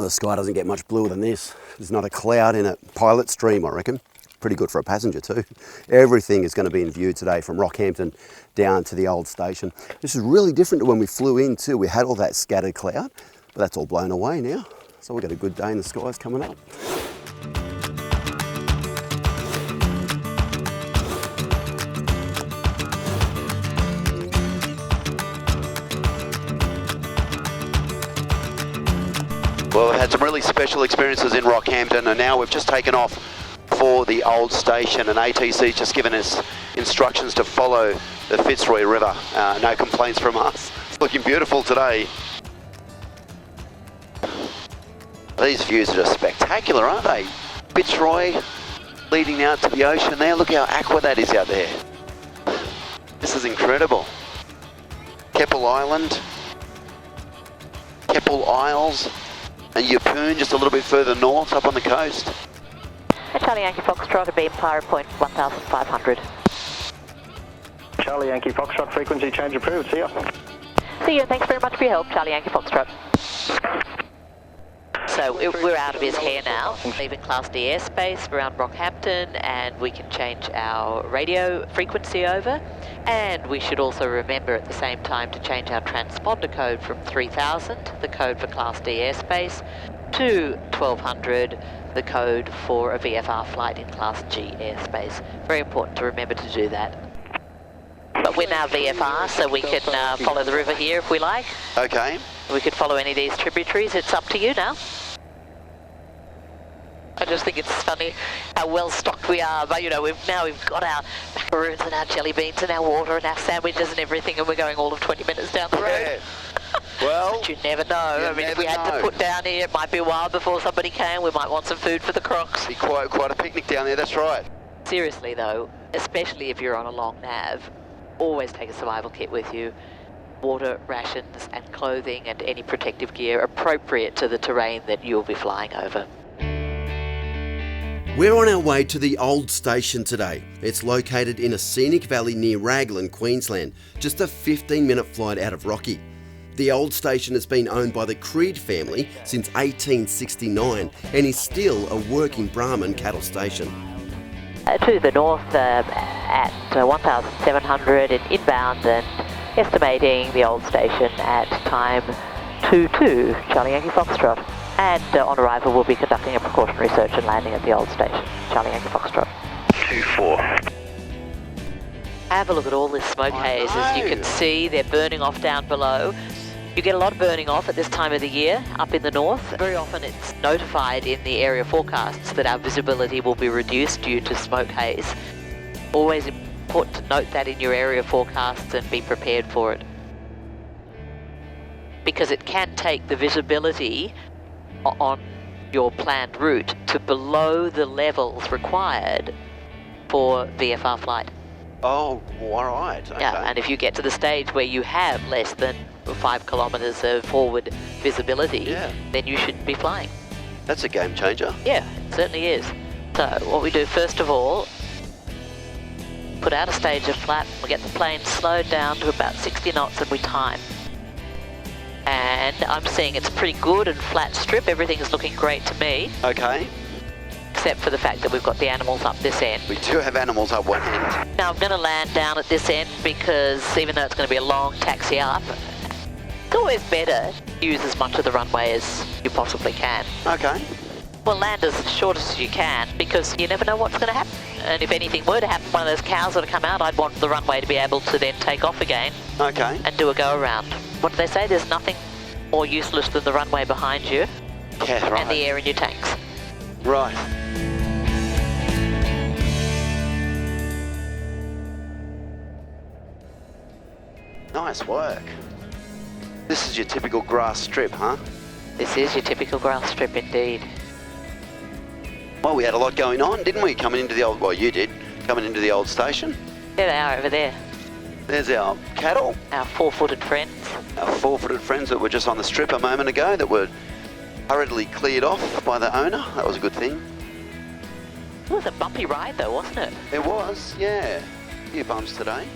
Well, the sky doesn't get much bluer than this. There's not a cloud in it. Pilot stream, I reckon. Pretty good for a passenger too. Everything is going to be in view today from Rockhampton down to the old station. This is really different to when we flew in too. We had all that scattered cloud, but that's all blown away now. So we've got a good day in the skies coming up. Well, we've had some really special experiences in Rockhampton, and now we've just taken off for the old station, and ATC's just given us instructions to follow the Fitzroy River. No complaints from us. It's looking beautiful today. These views are just spectacular, aren't they? Fitzroy leading out to the ocean there. Look how aqua that is out there. This is incredible. Keppel Island, Keppel Isles, and Yeppoon just a little bit further north up on the coast. Charlie Yankee Foxtrot, a beam pirate point 1500. Charlie Yankee Foxtrot, frequency change approved. See ya. See you, thanks very much for your help, Charlie Yankee Foxtrot. So we're out of his hair now, leaving Class D airspace around Rockhampton, and we can change our radio frequency over. And we should also remember at the same time to change our transponder code from 3000, the code for Class D airspace, to 1200, the code for a VFR flight in Class G airspace. Very important to remember to do that. But we're now VFR, so we can follow the river here if we like. Okay. We could follow any of these tributaries. It's up to you now. I just think it's funny how well stocked we are, but you know, we've got our macaroons and our jelly beans and our water and our sandwiches and everything, and we're going all of 20 minutes down the road. Yeah. Well, but you never know. I mean, if we had to put down here, it might be a while before somebody came. We might want some food for the crocs. Be quite a picnic down there, that's right. Seriously though, especially if you're on a long nav, always take a survival kit with you. Water, rations and clothing and any protective gear appropriate to the terrain that you'll be flying over. We're on our way to the old station today. It's located in a scenic valley near Raglan, Queensland, just a 15-minute flight out of Rocky. The old station has been owned by the Creed family since 1869 and is still a working Brahman cattle station. To the north at 1700 in inbound, and estimating the old station at time 22, Charlie Yankee Foxtrot. And on arrival we'll be conducting a precautionary search and landing at the old station, Charlie Yankee Foxtrot. 24. Have a look at all this smoke haze. As you can see, they're burning off down below. You get a lot of burning off at this time of the year up in the north. Very often it's notified in the area forecasts that our visibility will be reduced due to smoke haze. Always important to note that in your area forecasts and be prepared for it, because it can take the visibility on your planned route to below the levels required for VFR flight. Oh, all right. Okay. Yeah, and if you get to the stage where you have less than 5 kilometres of forward visibility, then you should be flying. That's a game changer. Yeah, it certainly is. So what we do first of all, put out a stage of flap, we get the plane slowed down to about 60 knots and we time. And I'm seeing it's pretty good and flat strip, everything is looking great to me. Okay. Except for the fact that we've got the animals up this end. We do have animals up one end. Now I'm going to land down at this end because even though it's going to be a long taxi up, it's always better to use as much of the runway as you possibly can. Okay. Well, land as short as you can because you never know what's going to happen. And if anything were to happen, one of those cows were to come out, I'd want the runway to be able to then take off again. Okay. And do a go around. What do they say? There's nothing more useless than the runway behind you. Yeah, right. And the air in your tanks. Right. Nice work. This is your typical grass strip, huh? This is your typical grass strip indeed. Well, we had a lot going on, didn't we? Coming into the old, well, you did, coming into the old station. There they are over there. There's our cattle. Our four-footed friends. Our four-footed friends that were just on the strip a moment ago that were hurriedly cleared off by the owner. That was a good thing. It was a bumpy ride though, wasn't it? It was, yeah. A few bumps today.